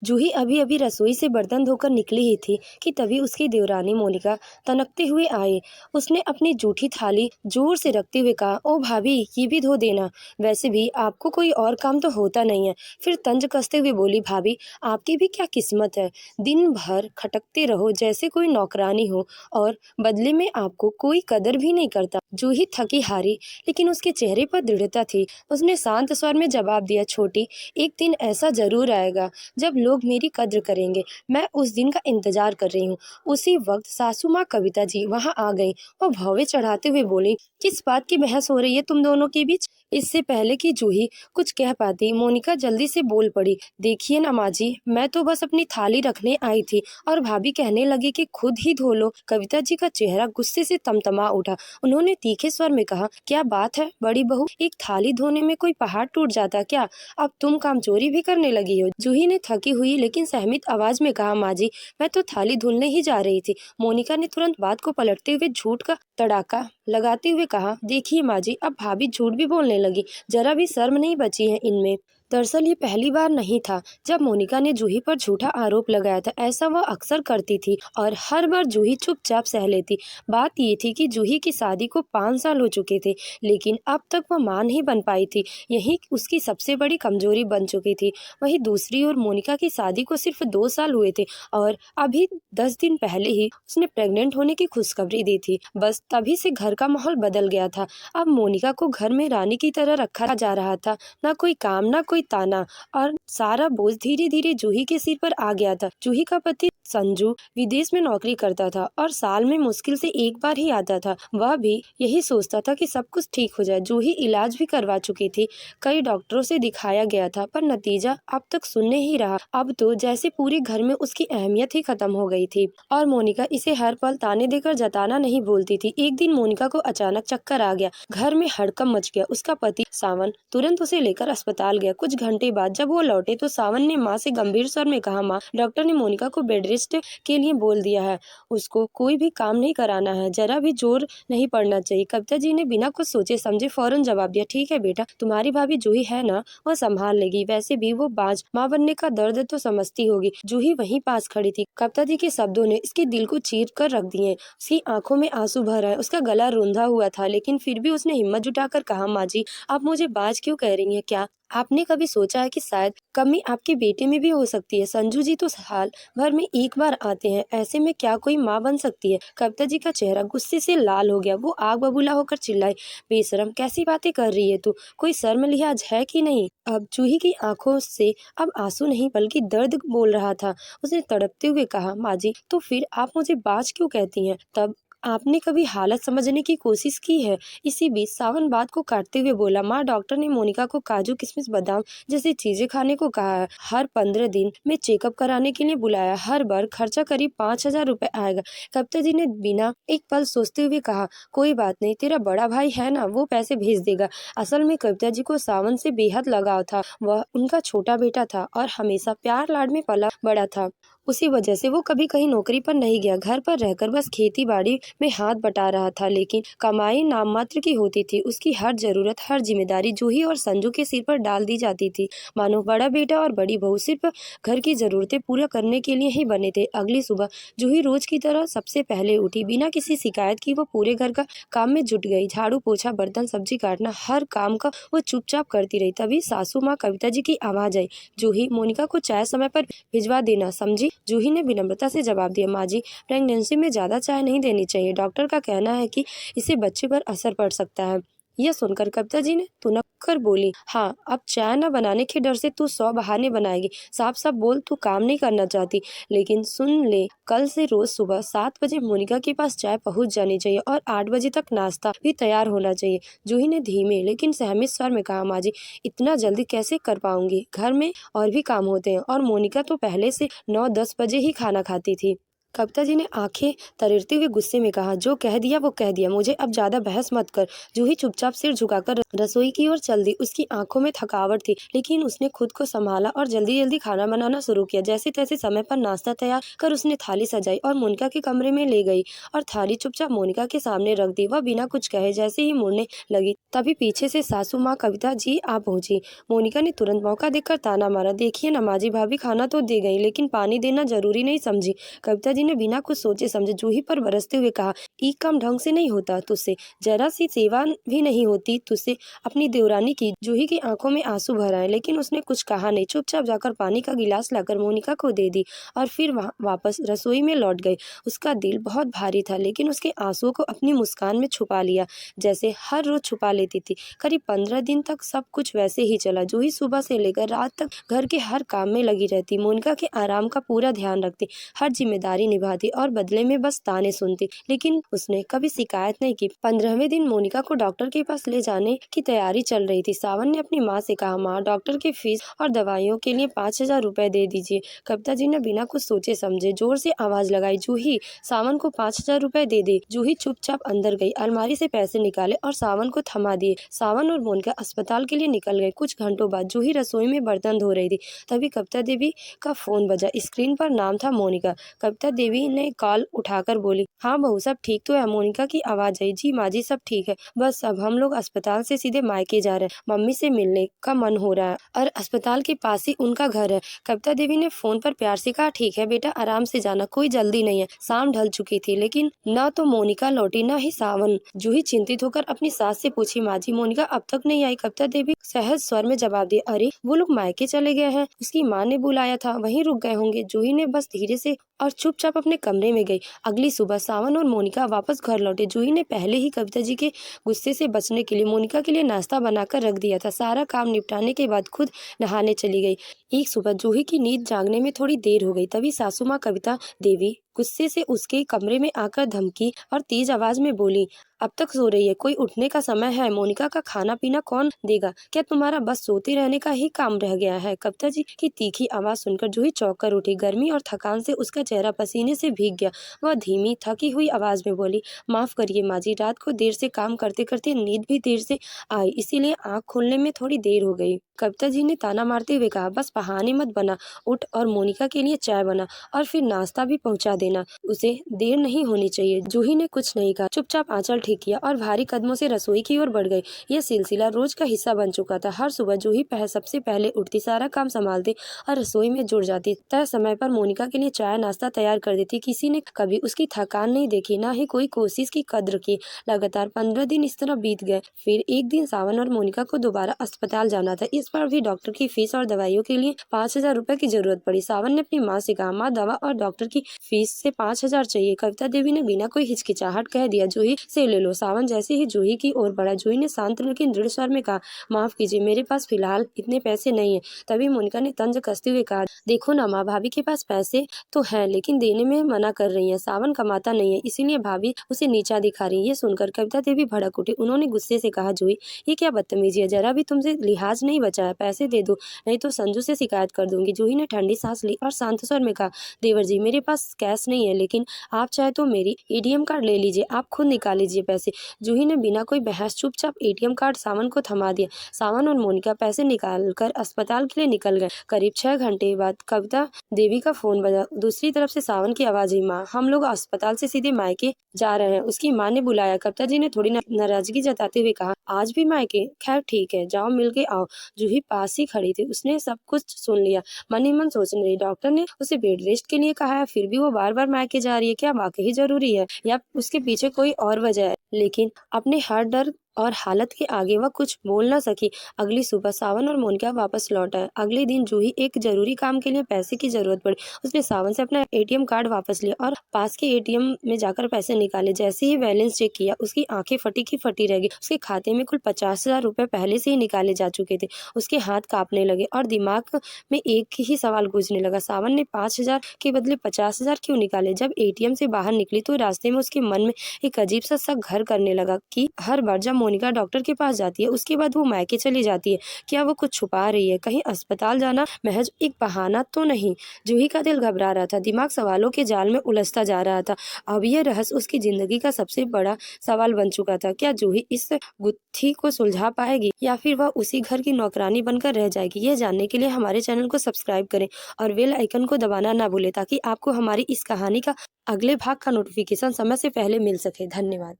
जूही अभी अभी रसोई से बर्तन धोकर निकली ही थी कि तभी उसकी देवरानी मोनिका तनकते हुए आई। उसने अपनी जूठी थाली जोर से रखते हुए कहा, ओ भाभी, ये भी धो देना। वैसे भी आपको कोई और काम तो होता नहीं है। फिर तंज कसते हुए बोली, भाभी, आपकी भी क्या किस्मत है। दिन भर खटकते रहो जैसे कोई नौकरानी हो, और बदले में आपको कोई कदर भी नहीं करता। जूही थकी हारी, लेकिन उसके चेहरे पर दृढ़ता थी। उसने शांत स्वर में जवाब दिया, छोटी, एक दिन ऐसा जरूर आएगा जब लोग मेरी कद्र करेंगे। मैं उस दिन का इंतजार कर रही हूँ। उसी वक्त सासू माँ कविता जी वहाँ आ गई और भौवे चढ़ाते हुए बोली, किस बात की बहस हो रही है तुम दोनों के बीच। इससे पहले कि जूही कुछ कह पाती, मोनिका जल्दी से बोल पड़ी, देखिए ना माँ जी, मैं तो बस अपनी थाली रखने आई थी और भाभी कहने लगी कि खुद ही धो लो। कविता जी का चेहरा गुस्से से तमतमा उठा। उन्होंने तीखे स्वर में कहा, क्या बात है बड़ी बहू, एक थाली धोने में कोई पहाड़ टूट जाता क्या। अब तुम काम चोरी भी करने लगी हो। जूही ने थकी हुई लेकिन सहमित आवाज में कहा, माँ जी, मैं तो थाली धुलने ही जा रही थी। मोनिका ने तुरंत बात को पलटते हुए झूठ का तड़ाका लगाते हुए कहा, देखिए माँ जी, अब भाभी झूठ भी बोलने लगी। जरा भी शर्म नहीं बची है इनमें। दरअसल ये पहली बार नहीं था जब मोनिका ने जूही पर झूठा आरोप लगाया था। ऐसा वह अक्सर करती थी और हर बार जूही चुपचाप सह लेती। बात ये थी कि जूही की शादी को 5 साल हो चुके थे, लेकिन अब तक वह मां नहीं बन पाई थी। यही उसकी सबसे बड़ी कमजोरी बन चुकी थी। वहीं दूसरी ओर मोनिका की शादी को सिर्फ 2 साल हुए थे और अभी 10 दिन पहले ही उसने प्रेग्नेंट होने की खुशखबरी दी थी। बस तभी से घर का माहौल बदल गया था। अब मोनिका को घर में रानी की तरह रखा जा रहा था। ना कोई काम, ना कोई ताना, और सारा बोझ धीरे धीरे जूही के सिर पर आ गया था। जूही का पति संजू विदेश में नौकरी करता था और साल में मुश्किल से एक बार ही आता था। वह भी यही सोचता था कि सब कुछ ठीक हो जाए। जूही इलाज भी करवा चुकी थी, कई डॉक्टरों से दिखाया गया था, पर नतीजा अब तक सुनने ही रहा। अब तो जैसे पूरे घर में उसकी अहमियत ही खत्म हो गई थी और मोनिका इसे हर पल ताने देकर जताना नहीं बोलती थी। एक दिन मोनिका को अचानक चक्कर आ गया। घर में हड़कंप मच गया। उसका पति सावन तुरंत उसे लेकर अस्पताल गया। कुछ घंटे बाद जब वो लौटे तो सावन ने माँ से गंभीर स्वर में कहा, माँ, डॉक्टर ने मोनिका को बेड रेस्ट के लिए बोल दिया है। उसको कोई भी काम नहीं कराना है, जरा भी जोर नहीं पड़ना चाहिए। कविता जी ने बिना कुछ सोचे समझे फौरन जवाब दिया, ठीक है बेटा, तुम्हारी भाभी जूही है ना, वह संभाल लेगी। वैसे भी वो बाज माँ बनने का दर्द तो समझती होगी। जूही वहीं पास खड़ी थी। कविता जी के शब्दों ने इसके दिल को चीर कर रख दिए। उसकी आंखों में आंसू भर आए। उसका गला रुंधा हुआ था, लेकिन फिर भी उसने हिम्मत जुटाकर कहा, माँ जी, आप मुझे बाज क्यों कह रही हैं। क्या आपने कभी सोचा है कि शायद कमी आपके बेटे में भी हो सकती है। संजू जी तो साल भर में एक बार आते हैं, ऐसे में क्या कोई माँ बन सकती है। कविता जी का चेहरा गुस्से से लाल हो गया। वो आग बबूला होकर चिल्लाई, बेशरम, कैसी बातें कर रही है तू, कोई शर्म लिहाज है कि नहीं। अब जूही की आंखों से अब आंसू नहीं बल्कि दर्द बोल रहा था। उसने तड़पते हुए कहा, माँ जी, तो फिर आप मुझे बाज क्यों कहती हैं। तब आपने कभी हालत समझने की कोशिश की है। इसी बीच सावन बात को काटते हुए बोला, माँ, डॉक्टर ने मोनिका को काजू किशमिश बादाम जैसी चीजें खाने को कहा है। हर 15 दिन में चेकअप कराने के लिए बुलाया। हर बार खर्चा करीब 5,000 रुपए आएगा। कविता जी ने बिना एक पल सोचते हुए कहा, कोई बात नहीं, तेरा बड़ा भाई है ना, वो पैसे भेज देगा। असल में कविता जी को सावन से बेहद लगाव था। वह उनका छोटा बेटा था और हमेशा प्यार लाड में पला बड़ा था। उसी वजह से वो कभी कहीं नौकरी पर नहीं गया। घर पर रहकर बस खेती बाड़ी में हाथ बटा रहा था, लेकिन कमाई नाम मात्र की होती थी। उसकी हर जरूरत, हर जिम्मेदारी जूही और संजू के सिर पर डाल दी जाती थी, मानो बड़ा बेटा और बड़ी बहू सिर्फ घर की जरूरतें पूरा करने के लिए ही बने थे। अगली सुबह जूही रोज की तरह सबसे पहले उठी। बिना किसी शिकायत की वो पूरे घर का काम में जुट गई। झाड़ू, पोछा, बर्तन, सब्जी काटना, हर काम का वो चुपचाप करती रही। तभी सासू माँ कविता जी की आवाज आई, जूही, मोनिका को चाय समय पर भिजवा देना, समझी। जूही ने विनम्रता से जवाब दिया, माँ जी, प्रेगनेंसी में ज्यादा चाय नहीं देनी चाहिए। डॉक्टर का कहना है कि इससे बच्चे पर असर पड़ सकता है। यह सुनकर कविता जी ने तुनक कर बोली, हाँ, अब चाय न बनाने के डर से तू 100 बहाने बनाएगी। साफ साफ बोल, तू काम नहीं करना चाहती। लेकिन सुन ले, कल से रोज सुबह 7 बजे मोनिका के पास चाय पहुंच जानी चाहिए और 8 बजे तक नाश्ता भी तैयार होना चाहिए। जूही ने धीमे लेकिन सहमित स्वर में कहा, माँ जी, इतना जल्दी कैसे कर पाऊंगी, घर में और भी काम होते हैं और मोनिका तो पहले से 9-10 बजे ही खाना खाती थी। कविता जी ने आंखें तरेरते हुए गुस्से में कहा, जो कह दिया वो कह दिया, मुझे अब ज्यादा बहस मत कर। जूही चुपचाप सिर झुकाकर रसोई की ओर चल दी। उसकी आंखों में थकावट थी, लेकिन उसने खुद को संभाला और जल्दी जल्दी खाना बनाना शुरू किया। जैसे तैसे समय पर नाश्ता तैयार कर उसने थाली सजाई और मोनिका के कमरे में ले गई और थाली चुपचाप मोनिका के सामने रख दी। वह बिना कुछ कहे जैसे ही मुड़ने लगी, तभी पीछे से सासू माँ कविता जी आ पहुंची। मोनिका ने तुरंत मौका देखकर ताना मारा, देखिए नमाजी भाभी खाना तो दे गई, लेकिन पानी देना जरूरी नहीं समझी। कविता जी ने बिना कुछ सोचे समझे जूही पर बरसते हुए कहा, ई काम ढंग से नहीं होता, तुझसे जरा सी सेवा भी नहीं होती, तुझसे अपनी देवरानी की। जूही की आंखों में आंसू भर आए, लेकिन उसने कुछ कहा नहीं। चुपचाप जाकर पानी का गिलास लाकर मोनिका को दे दी और फिर वापस रसोई में लौट गई। उसका दिल बहुत भारी था, लेकिन उसके आंसुओं को अपनी मुस्कान में छुपा लिया, जैसे हर रोज छुपा लेती थी। करीब 15 दिन तक सब कुछ वैसे ही चला। जूही सुबह से लेकर रात तक घर के हर काम में लगी रहती, मोनिका के आराम का पूरा ध्यान रखती, हर जिम्मेदारी निभाती और बदले में बस ताने सुनती, लेकिन उसने कभी शिकायत नहीं की। 15वें दिन मोनिका को डॉक्टर के पास ले जाने की तैयारी चल रही थी। सावन ने अपनी माँ से कहा, माँ डॉक्टर की फीस और दवाइयों के लिए 5,000 रुपए दे दीजिए। कविता जी ने बिना कुछ सोचे समझे जोर से आवाज लगाई, जूही सावन को 5,000 रुपए दे दे। जूही चुपचाप अंदर गई, अलमारी से पैसे निकाले और सावन को थमा दिए। सावन और मोनिका अस्पताल के लिए निकल गए। कुछ घंटों बाद जूही रसोई में बर्तन धो रही थी, तभी कविता देवी का फोन बजा। स्क्रीन पर नाम था मोनिका। कविता देवी ने कॉल उठाकर बोली, हाँ बहू सब ठीक तो है। मोनिका की आवाज आई, जी माँ जी सब ठीक है, बस अब हम लोग अस्पताल से सीधे मायके जा रहे हैं, मम्मी से मिलने का मन हो रहा है और अस्पताल के पास ही उनका घर है। कविता देवी ने फोन पर प्यार से कहा, ठीक है बेटा आराम से जाना, कोई जल्दी नहीं है। शाम ढल चुकी थी, लेकिन न तो मोनिका लौटी न ही सावन। जूही चिंतित होकर अपनी सास से पूछी, माँ जी मोनिका अब तक नहीं आई। कविता देवी सहज स्वर में जवाब दिया, अरे वो लोग मायके चले गए हैं, उसकी माँ ने बुलाया था, वहीं रुक गए होंगे। जूही ने बस धीरे से और चुपचाप अपने कमरे में गई। अगली सुबह सावन और मोनिका वापस घर लौटे। जूही ने पहले ही कविता जी के गुस्से से बचने के लिए मोनिका के लिए नाश्ता बनाकर रख दिया था। सारा काम निपटाने के बाद खुद नहाने चली गई। एक सुबह जूही की नींद जागने में थोड़ी देर हो गई, तभी सासू माँ कविता देवी गुस्से से उसके कमरे में आकर धमकी और तेज आवाज में बोली, अब तक सो रही है, कोई उठने का समय है, मोनिका का खाना पीना कौन देगा, क्या तुम्हारा बस सोते रहने का ही काम रह गया है। कविता जी की तीखी आवाज सुनकर जूही चौंक कर उठी। गर्मी और थकान से उसका चेहरा पसीने से भीग गया। वह धीमी थकी हुई आवाज में बोली, माफ करिए माँ जी, रात को देर से काम करते करते नींद भी देर से आई, इसीलिए आँख खोलने में थोड़ी देर हो गई। कविता जी ने ताना मारते हुए कहा, बस बहाने मत बना, उठ और मोनिका के लिए चाय बना और फिर नाश्ता भी पहुंचा देना, उसे देर नहीं होनी चाहिए। जूही ने कुछ नहीं कहा, चुपचाप आंचल ठीक किया और भारी कदमों से रसोई की ओर बढ़ गई। यह सिलसिला रोज का हिस्सा बन चुका था। हर सुबह जूही सबसे पहले उठती, सारा काम संभालती और रसोई में जुड़ जाती। तय समय पर मोनिका के लिए चाय नाश्ता तैयार कर देती। किसी ने कभी उसकी थकान नहीं देखी, ना ही कोई कोशिश की कद्र की। लगातार 15 दिन इस तरह बीत गए। फिर एक दिन सावन और मोनिका को दोबारा अस्पताल जाना था। इस बार भी डॉक्टर की फीस और दवाइयों के लिए 5,000 रुपए की जरूरत पड़ी। सावन ने अपनी माँ से कहा, माँ दवा और डॉक्टर की फीस से 5,000 चाहिए। कविता देवी ने बिना कोई हिचकिचाहट कह दिया, जूही से ले लो। सावन जैसे ही जूही की ओर बढ़ा, जूही ने शांत लेकिन दृढ़ स्वर में कहा, माफ कीजिए मेरे पास फिलहाल इतने पैसे नहीं है। तभी मोनिका ने तंज कसते हुए कहा, देखो ना माँ, भाभी के पास पैसे तो है लेकिन देने में मना कर रही है। सावन कमाता नहीं है, इसीलिए भाभी उसे नीचा दिखा रही है। ये सुनकर कविता देवी भड़क उठी। उन्होंने गुस्से से कहा, जूही ये क्या बदतमीजी है, जरा भी तुमसे लिहाज नहीं बचा है, पैसे दे दो नहीं तो संजू से शिकायत कर दूंगी। जूही ने ठंडी सांस ली और शांत स्वर में कहा, देवर जी मेरे पास कैश नहीं है, लेकिन आप चाहे तो मेरी एटीएम कार्ड ले लीजिए, आप खुद निकाल लीजिए पैसे। जूही ने बिना कोई बहस चुपचाप एटीएम कार्ड सावन को थमा दिया। सावन और मोनिका पैसे निकालकर अस्पताल के लिए निकल गए। करीब 6 घंटे बाद कविता देवी का फोन बजा। दूसरी तरफ से सावन की आवाज आई, माँ हम लोग अस्पताल से सीधे मायके जा रहे हैं, उसकी माँ ने बुलाया। कविता जी ने थोड़ी नाराजगी जताते हुए कहा, आज भी मायके, खैर ठीक है जाओ मिल के आओ। जूही पास ही खड़ी थी, उसने सब कुछ सुन लिया। मन ही मन सोचने लगी, डॉक्टर ने उसे बेड रेस्ट के लिए कहा है, फिर भी वो बार बार मायके जा रही है, क्या वाकई जरूरी है या उसके पीछे कोई और वजह है। लेकिन अपने हर डर और हालत के आगे वह कुछ बोल न सकी। अगली सुबह सावन और मोनिका वापस लौट आए। अगले दिन जूही एक जरूरी काम के लिए पैसे की जरूरत पड़ी। उसने सावन से अपना एटीएम कार्ड वापस लिया और पास के एटीएम में जाकर पैसे निकाले। जैसे ही बैलेंस चेक किया, उसकी आंखें फटी की फटी रह गई। उसके खाते में कुल 50,000 रुपए पहले से ही निकाले जा चुके थे। उसके हाथ कांपने लगे और दिमाग में एक ही सवाल गूंजने लगा, सावन ने 5,000 के बदले 50,000 क्यों निकाले। जब एटीएम से बाहर निकली तो रास्ते में उसके मन में एक अजीब सा शक घर करने लगा कि हर बार जब मोनिका डॉक्टर के पास जाती है, उसके बाद वो मायके चली जाती है। क्या वो कुछ छुपा रही है? कहीं अस्पताल जाना महज एक बहाना तो नहीं? जूही का दिल घबरा रहा था, दिमाग सवालों के जाल में उलझता जा रहा था। अब यह रहस्य उसकी जिंदगी का सबसे बड़ा सवाल बन चुका था। क्या जूही इस गुत्थी को सुलझा पाएगी या फिर वह उसी घर की नौकरानी बनकर रह जाएगी? यह जानने के लिए हमारे चैनल को सब्सक्राइब करें और बेल आइकन को दबाना ना भूलें, ताकि आपको हमारी इस कहानी का अगले भाग का नोटिफिकेशन समय से पहले मिल सके। धन्यवाद।